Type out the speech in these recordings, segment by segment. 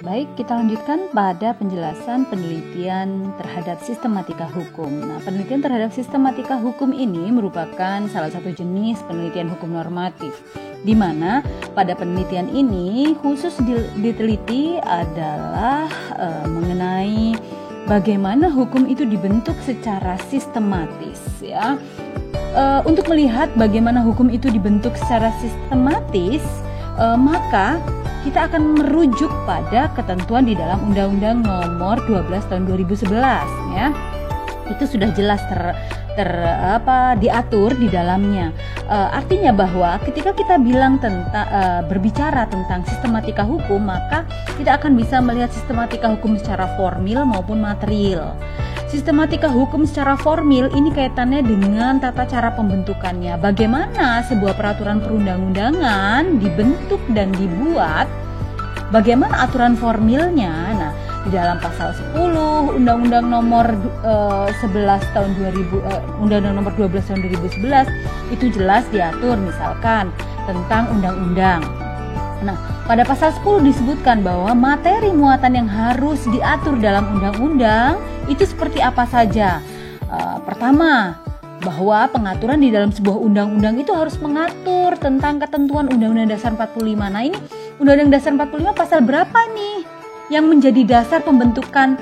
Baik, kita lanjutkan pada penjelasan penelitian terhadap sistematika hukum. Nah, penelitian terhadap sistematika hukum ini merupakan salah satu jenis penelitian hukum normatif, di mana pada penelitian ini khusus diteliti adalah mengenai bagaimana hukum itu dibentuk secara sistematis, ya. Untuk melihat bagaimana hukum itu dibentuk secara sistematis, maka kita akan merujuk pada ketentuan di dalam Undang-Undang Nomor 12 Tahun 2011, ya. Itu sudah jelas diatur di dalamnya. Artinya bahwa ketika kita berbicara tentang sistematika hukum, maka kita akan bisa melihat sistematika hukum secara formil maupun material. Sistematika hukum secara formil ini kaitannya dengan tata cara pembentukannya. Bagaimana sebuah peraturan perundang-undangan dibentuk dan dibuat, bagaimana aturan formilnya. Nah, di dalam pasal 10 Undang-Undang Nomor 11 tahun 2000 Undang-Undang Nomor 12 tahun 2011 itu jelas diatur misalkan tentang undang-undang. Nah, pada pasal 10 disebutkan bahwa materi muatan yang harus diatur dalam undang-undang itu seperti apa saja. Pertama, bahwa pengaturan di dalam sebuah undang-undang itu harus mengatur tentang ketentuan Undang-Undang Dasar 45. Nah, ini Undang-Undang Dasar 45 pasal berapa nih yang menjadi dasar pembentukan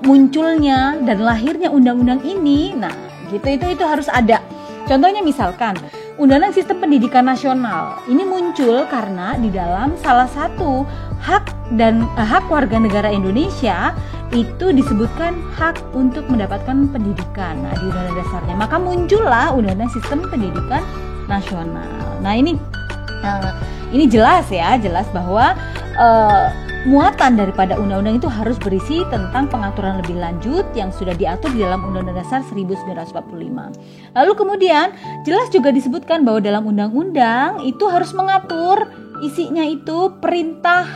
munculnya dan lahirnya undang-undang ini? Nah, gitu itu harus ada. Contohnya misalkan Undang-Undang Sistem Pendidikan Nasional ini muncul karena di dalam salah satu hak warga negara Indonesia itu disebutkan hak untuk mendapatkan pendidikan. Nah, di Undang-Undang Dasarnya maka muncullah Undang-Undang Sistem Pendidikan Nasional. Nah, ini jelas bahwa muatan daripada undang-undang itu harus berisi tentang pengaturan lebih lanjut yang sudah diatur di dalam Undang-Undang Dasar 1945. Lalu kemudian jelas juga disebutkan bahwa dalam undang-undang itu harus mengatur isinya itu perintah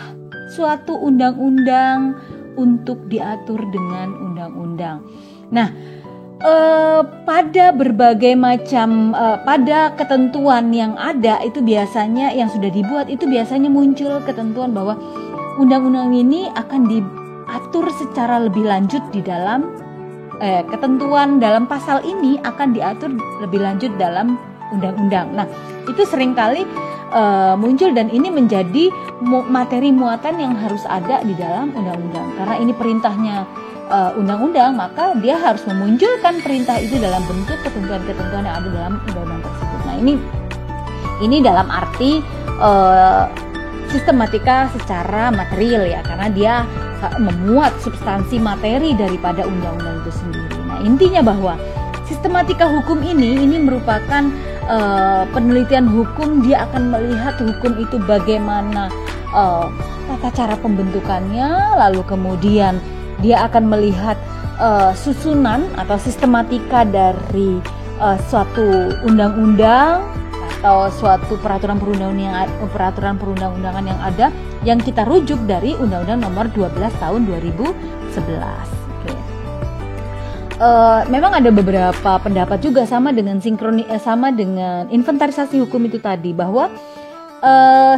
suatu undang-undang untuk diatur dengan undang-undang. Nah, pada berbagai macam pada ketentuan yang ada itu biasanya yang sudah dibuat itu biasanya muncul ketentuan bahwa undang-undang ini akan diatur secara lebih lanjut di dalam ketentuan dalam pasal ini akan diatur lebih lanjut dalam undang-undang. Nah, itu seringkali muncul dan ini menjadi materi muatan yang harus ada di dalam undang-undang. Karena ini perintahnya undang-undang, maka dia harus memunculkan perintah itu dalam bentuk ketentuan-ketentuan yang ada dalam undang-undang tersebut. Nah, ini dalam arti sistematika secara material, ya, karena dia memuat substansi materi daripada undang-undang itu sendiri. Nah, intinya bahwa sistematika hukum ini merupakan penelitian hukum. Dia akan melihat hukum itu bagaimana tata cara pembentukannya, lalu kemudian dia akan melihat susunan atau sistematika dari suatu undang-undang atau suatu peraturan perundang-undangan yang ada yang kita rujuk dari Undang-Undang Nomor 12 Tahun 2011. Oke. Memang ada beberapa pendapat juga sama dengan inventarisasi hukum itu tadi, bahwa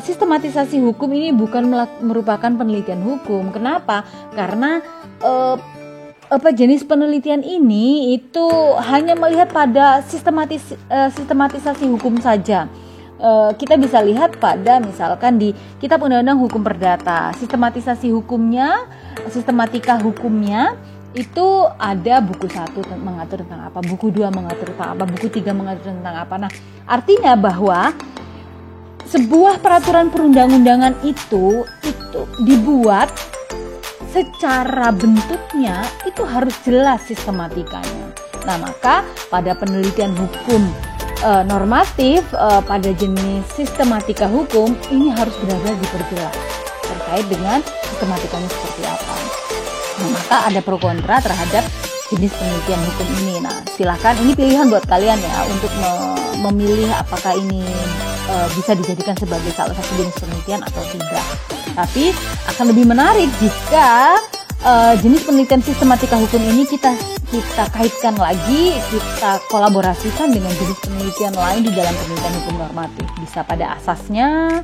sistematisasi hukum ini bukan merupakan penelitian hukum. Kenapa? Karena jenis penelitian ini itu hanya melihat pada sistematisasi hukum saja. Kita bisa lihat pada misalkan di Kitab Undang-Undang Hukum Perdata, sistematisasi hukumnya, sistematika hukumnya itu ada buku 1 mengatur tentang apa, buku 2 mengatur tentang apa, buku 3 mengatur tentang apa. Nah, artinya bahwa sebuah peraturan perundang-undangan itu dibuat secara bentuknya itu harus jelas sistematikanya. Nah, maka pada penelitian hukum normatif pada jenis sistematika hukum ini harus benar-benar diperjelas terkait dengan sistematikanya seperti apa. Nah, maka ada pro kontra terhadap jenis penelitian hukum ini. Nah, silakan, ini pilihan buat kalian ya untuk memilih apakah ini bisa dijadikan sebagai salah satu jenis penelitian atau tidak. Tapi akan lebih menarik jika jenis penelitian sistematika hukum ini kita kaitkan lagi, kita kolaborasikan dengan jenis penelitian lain di dalam penelitian hukum normatif. Bisa pada asasnya,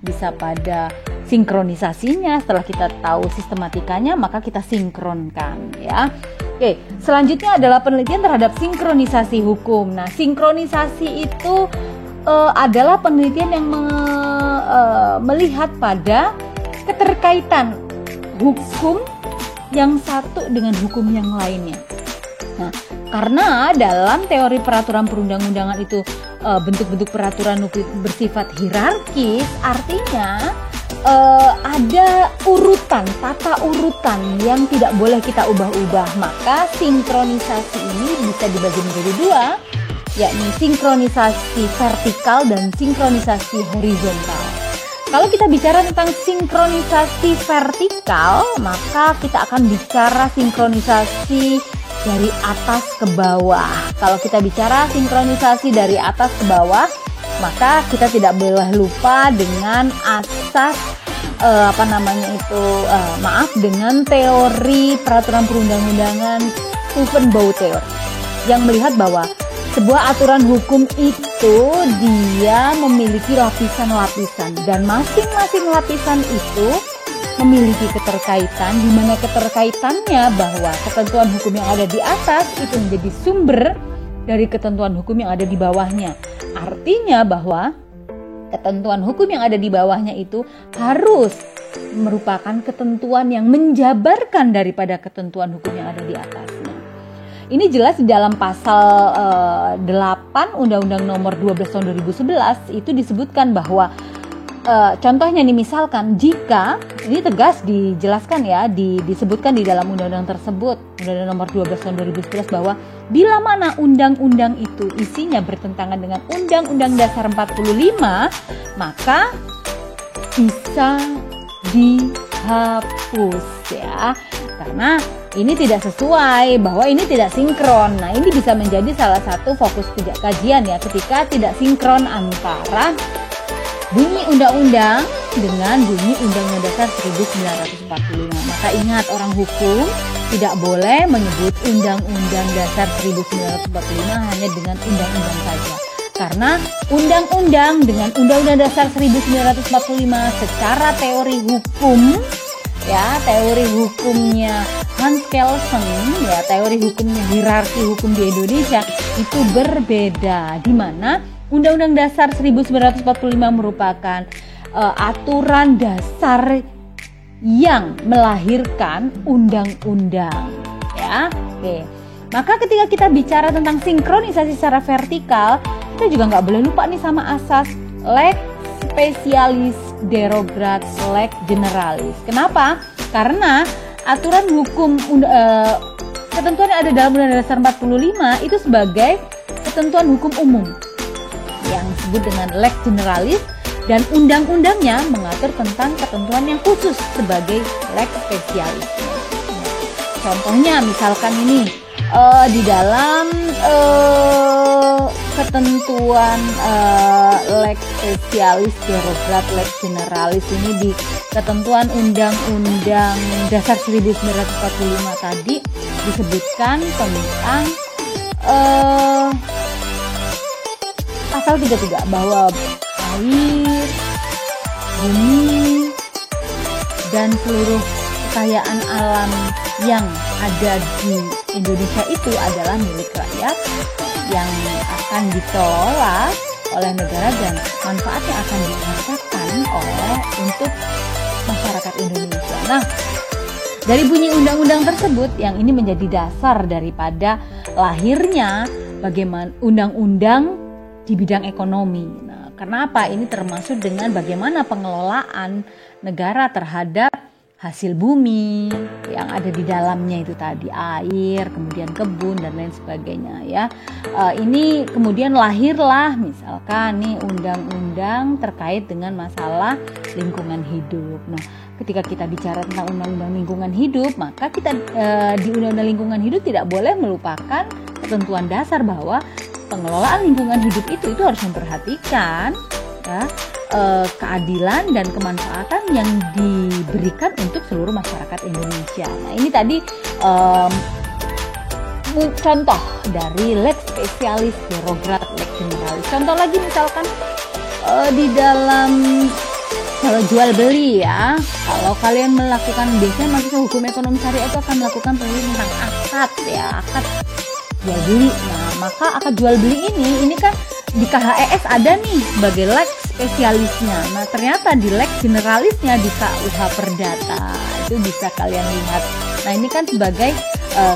bisa pada sinkronisasinya, setelah kita tahu sistematikanya, maka kita sinkronkan ya. Oke, selanjutnya adalah penelitian terhadap sinkronisasi hukum. Nah, sinkronisasi itu adalah penelitian yang melihat pada keterkaitan hukum yang satu dengan hukum yang lainnya. Nah, karena dalam teori peraturan perundang-undangan itu bentuk-bentuk peraturan bersifat hierarkis, artinya ada urutan, tata urutan yang tidak boleh kita ubah-ubah. Maka sinkronisasi ini bisa dibagi menjadi dua, yakni sinkronisasi vertikal dan sinkronisasi horizontal. Kalau kita bicara tentang sinkronisasi vertikal, maka kita akan bicara sinkronisasi dari atas ke bawah. Kalau kita bicara sinkronisasi dari atas ke bawah, maka kita tidak boleh lupa dengan asas dengan teori peraturan perundang-undangan Steuvenbauer teori yang melihat bahwa sebuah aturan hukum itu dia memiliki lapisan-lapisan dan masing-masing lapisan itu memiliki keterkaitan, di mana keterkaitannya bahwa ketentuan hukum yang ada di atas itu menjadi sumber dari ketentuan hukum yang ada di bawahnya. Artinya bahwa ketentuan hukum yang ada di bawahnya itu harus merupakan ketentuan yang menjabarkan daripada ketentuan hukum yang ada di atasnya. Ini jelas di dalam pasal 8 Undang-Undang Nomor 12 Tahun 2011 itu disebutkan bahwa contohnya nih, misalkan jika ini tegas dijelaskan ya, disebutkan di dalam undang-undang tersebut, Undang-Undang Nomor 12 Tahun 2011, bahwa bila mana undang-undang itu isinya bertentangan dengan Undang-Undang Dasar 45, maka bisa dihapus ya, karena ini tidak sesuai, bahwa ini tidak sinkron. Nah, ini bisa menjadi salah satu fokus kajian ya, ketika tidak sinkron antara bunyi undang-undang dengan bunyi Undang-Undang Dasar 1945. Maka ingat, orang hukum tidak boleh menyebut Undang-Undang Dasar 1945 hanya dengan undang-undang saja. Karena undang-undang dengan Undang-Undang Dasar 1945 secara teori hukum ya, teori hukumnya Hans Kelsen ya, teori hukumnya hierarki hukum di Indonesia itu berbeda, di mana Undang-Undang Dasar 1945 merupakan aturan dasar yang melahirkan undang-undang ya. Oke. Maka ketika kita bicara tentang sinkronisasi secara vertikal, kita juga nggak boleh lupa nih sama asas lex specialis derogat lex generalis. Kenapa? Karena aturan hukum ketentuan yang ada dalam Undang-Undang Dasar 45 itu sebagai ketentuan hukum umum yang disebut dengan lex generalis, dan undang-undangnya mengatur tentang ketentuan yang khusus sebagai lex specialis. Contohnya misalkan ini di dalam ketentuan lex specialis derogat lex generalis ini, di ketentuan Undang-Undang Dasar 1945 tadi disebutkan tentang pasal 33 bahwa air, bumi, dan seluruh kekayaan alam yang ada di Indonesia itu adalah milik rakyat yang akan dikelola oleh negara dan manfaatnya akan dirasakan untuk masyarakat Indonesia. Nah, dari bunyi undang-undang tersebut yang ini menjadi dasar daripada lahirnya bagaimana undang-undang di bidang ekonomi. Nah, karena apa? Ini termasuk dengan bagaimana pengelolaan negara terhadap hasil bumi yang ada di dalamnya itu tadi, air, kemudian kebun dan lain sebagainya ya. Ini kemudian lahirlah misalkan nih undang-undang terkait dengan masalah lingkungan hidup. Nah, ketika kita bicara tentang undang-undang lingkungan hidup, maka kita di undang-undang lingkungan hidup tidak boleh melupakan ketentuan dasar bahwa pengelolaan lingkungan hidup itu harus memperhatikan ya, keadilan dan kemanfaatan yang diberikan untuk seluruh masyarakat Indonesia. Nah, ini tadi contoh dari lex specialis derogat lex generalis. Contoh lagi misalkan di dalam Kalau jual beli ya, kalau kalian melakukan, biasanya mahasiswa hukum ekonomi syariah itu akan melakukan penelitian tentang akad ya, akad jual beli. Nah, maka akad jual beli ini kan di KHES ada nih sebagai leg spesialisnya. Nah, ternyata di leg generalisnya di KUH Perdata itu bisa kalian lihat. Nah, ini kan sebagai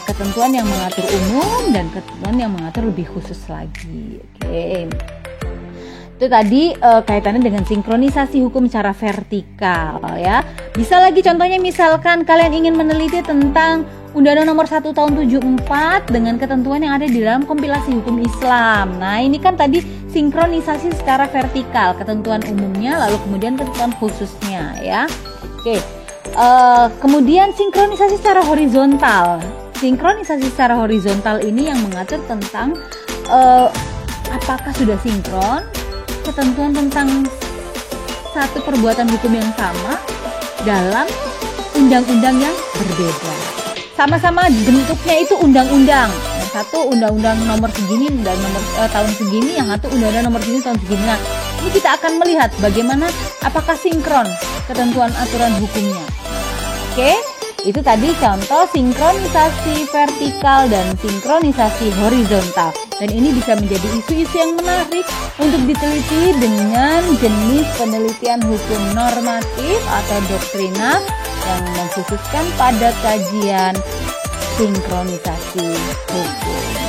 ketentuan yang mengatur umum dan ketentuan yang mengatur lebih khusus lagi. Oke. Itu tadi kaitannya dengan sinkronisasi hukum secara vertikal ya. Bisa lagi contohnya misalkan kalian ingin meneliti tentang Undang-Undang Nomor 1 Tahun 74 dengan ketentuan yang ada di dalam kompilasi hukum Islam. Nah, ini kan tadi sinkronisasi secara vertikal, ketentuan umumnya lalu kemudian ketentuan khususnya ya. Oke. Kemudian sinkronisasi secara horizontal. Sinkronisasi secara horizontal ini yang mengatur tentang apakah sudah sinkron ketentuan tentang satu perbuatan hukum yang sama dalam undang-undang yang berbeda. Sama-sama bentuknya itu undang-undang. Yang satu undang-undang nomor segini dan nomor tahun segini, yang satu undang-undang nomor segini tahun segini. Nah, ini kita akan melihat bagaimana apakah sinkron ketentuan aturan hukumnya. Oke, itu tadi contoh sinkronisasi vertikal dan sinkronisasi horizontal. Dan ini bisa menjadi isu-isu yang menarik untuk diteliti dengan jenis penelitian hukum normatif atau doktrinal yang mengkhususkan pada kajian sinkronisasi hukum.